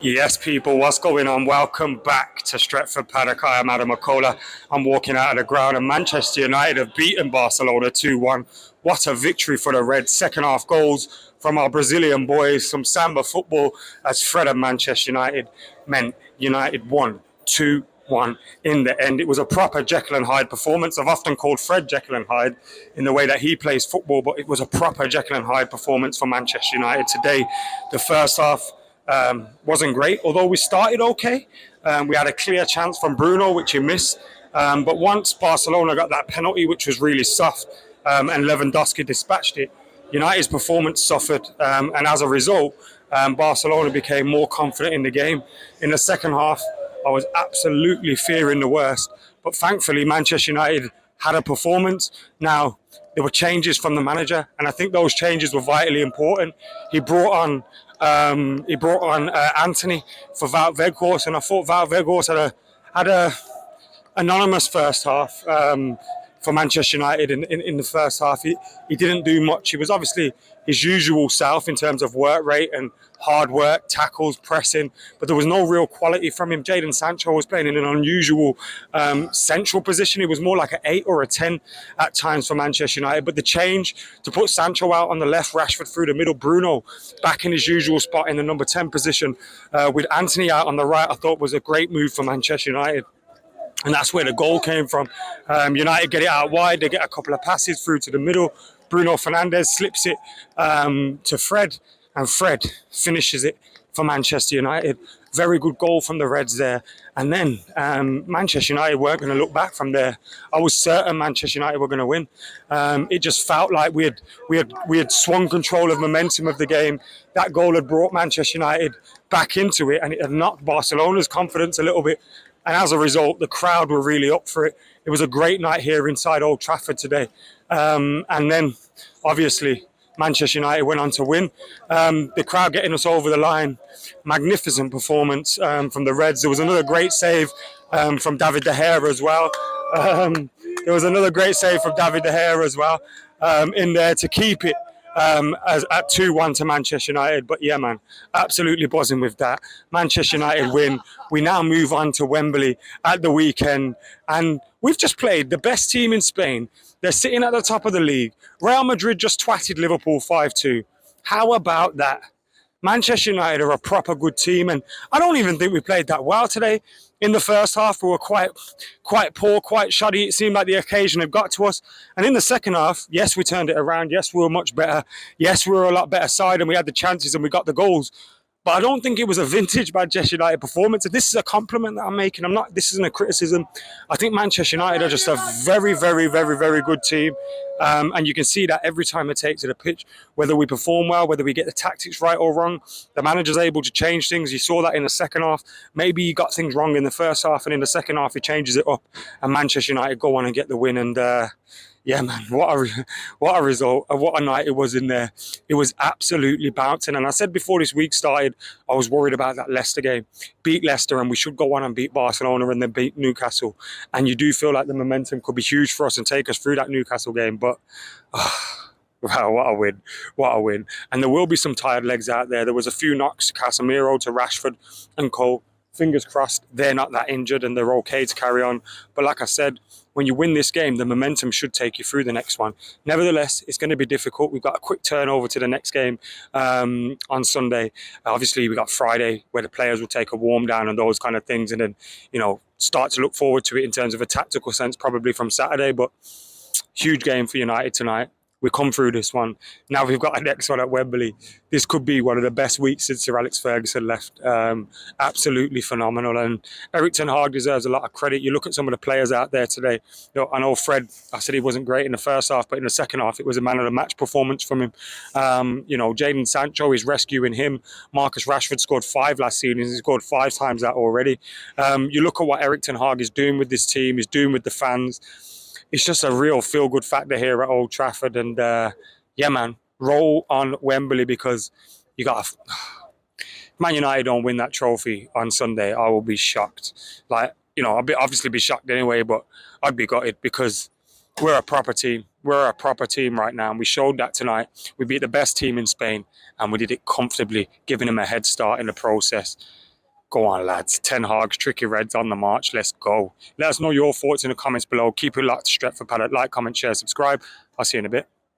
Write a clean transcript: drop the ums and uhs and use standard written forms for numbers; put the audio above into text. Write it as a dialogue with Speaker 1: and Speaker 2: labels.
Speaker 1: Yes, people, what's going on? Welcome back to Stretford, Paddock. I am McKola. I'm walking out of the ground, and Manchester United have beaten Barcelona 2-1. What a victory for the Reds. Second half goals from our Brazilian boys, some samba football as Fred and Manchester United meant United won 2-1 in the end. It was a proper Jekyll and Hyde performance. I've often called Fred Jekyll and Hyde in the way that he plays football, but it was a proper Jekyll and Hyde performance for Manchester United today. The first half wasn't great, although we started okay. We had a clear chance from Bruno, which he missed. But once Barcelona got that penalty, which was really soft, and Lewandowski dispatched it, United's performance suffered. And as a result, Barcelona became more confident in the game. In the second half, I was absolutely fearing the worst. But thankfully, Manchester United had a performance. Now, there were changes from the manager, and I think those changes were vitally important. He brought on Anthony for Wout Weghorst, and I thought Wout Weghorst had a anonymous first half for Manchester United. In the first half, he didn't do much. He was obviously his usual self in terms of work rate and hard work, tackles, pressing, but there was no real quality from him. Jadon Sancho was playing in an unusual central position. He was more like an 8 or a 10 at times for Manchester United, but the change to put Sancho out on the left, Rashford through the middle, Bruno back in his usual spot in the number 10 position with Anthony out on the right, I thought was a great move for Manchester United. And that's where the goal came from. United get it out wide. They get a couple of passes through to the middle. Bruno Fernandes slips it to Fred, and Fred finishes it for Manchester United. Very good goal from the Reds there. And then Manchester United weren't going to look back from there. I was certain Manchester United were going to win. It just felt like we had swung control of momentum of the game. That goal had brought Manchester United back into it, and it had knocked Barcelona's confidence a little bit. And as a result, the crowd were really up for it. It was a great night here inside Old Trafford today. And then, obviously, Manchester United went on to win. The crowd getting us over the line. Magnificent performance from the Reds. There was another great save from David De Gea as well. In there to keep it at 2-1 to Manchester United. But yeah, man, absolutely buzzing with that. Manchester United win. We now move on to Wembley at the weekend, and we've just played the best team in Spain. They're sitting at the top of the league. Real Madrid just twatted Liverpool 5-2. How about that? Manchester United are a proper good team, and I don't even think we played that well today. In the first half, we were quite poor, quite shoddy. It seemed like the occasion had got to us. And in the second half, yes, we turned it around. Yes, we were much better. Yes, we were a lot better side, and we had the chances and we got the goals. But I don't think it was a vintage Manchester United performance. And this is a compliment that I'm making. This isn't a criticism. I think Manchester United are just a very, very, very, very good team. And you can see that every time they take to the pitch, whether we perform well, whether we get the tactics right or wrong, the manager's able to change things. You saw that in the second half. Maybe he got things wrong in the first half, and in the second half he changes it up, and Manchester United go on and get the win. And yeah, man, what a result. What a night it was in there. It was absolutely bouncing. And I said before this week started, I was worried about that Leicester game. Beat Leicester and we should go on and beat Barcelona and then beat Newcastle. And you do feel like the momentum could be huge for us and take us through that Newcastle game. But wow, what a win. What a win. And there will be some tired legs out there. There was a few knocks to Casemiro, to Rashford and Cole. Fingers crossed they're not that injured and they're okay to carry on. But like I said, when you win this game, the momentum should take you through the next one. Nevertheless, it's going to be difficult. We've got a quick turnover to the next game on Sunday. Obviously, we got Friday where the players will take a warm down and those kind of things, and then, start to look forward to it in terms of a tactical sense, probably from Saturday. But huge game for United tonight. We come through this one. Now we've got our next one at Wembley. This could be one of the best weeks since Sir Alex Ferguson left. Absolutely phenomenal. And Eric Ten Hag deserves a lot of credit. You look at some of the players out there today. I know Fred, I said he wasn't great in the first half, but in the second half, it was a man of the match performance from him. Jadon Sancho is rescuing him. Marcus Rashford scored 5 last season. He's scored 5 times that already. You look at what Eric Ten Hag is doing with this team, he's doing with the fans. It's just a real feel-good factor here at Old Trafford. And yeah, man, roll on Wembley, because you got Man United don't win that trophy on Sunday, I will be shocked. I'll obviously be shocked anyway, but I'd be gutted because we're a proper team. We're a proper team right now, and we showed that tonight. We beat the best team in Spain, and we did it comfortably, giving them a head start in the process. Go on, lads. Ten Hag's Tricky Reds on the march. Let's go. Let us know your thoughts in the comments below. Keep it locked. Stretford Paddock. Like, comment, share, subscribe. I'll see you in a bit.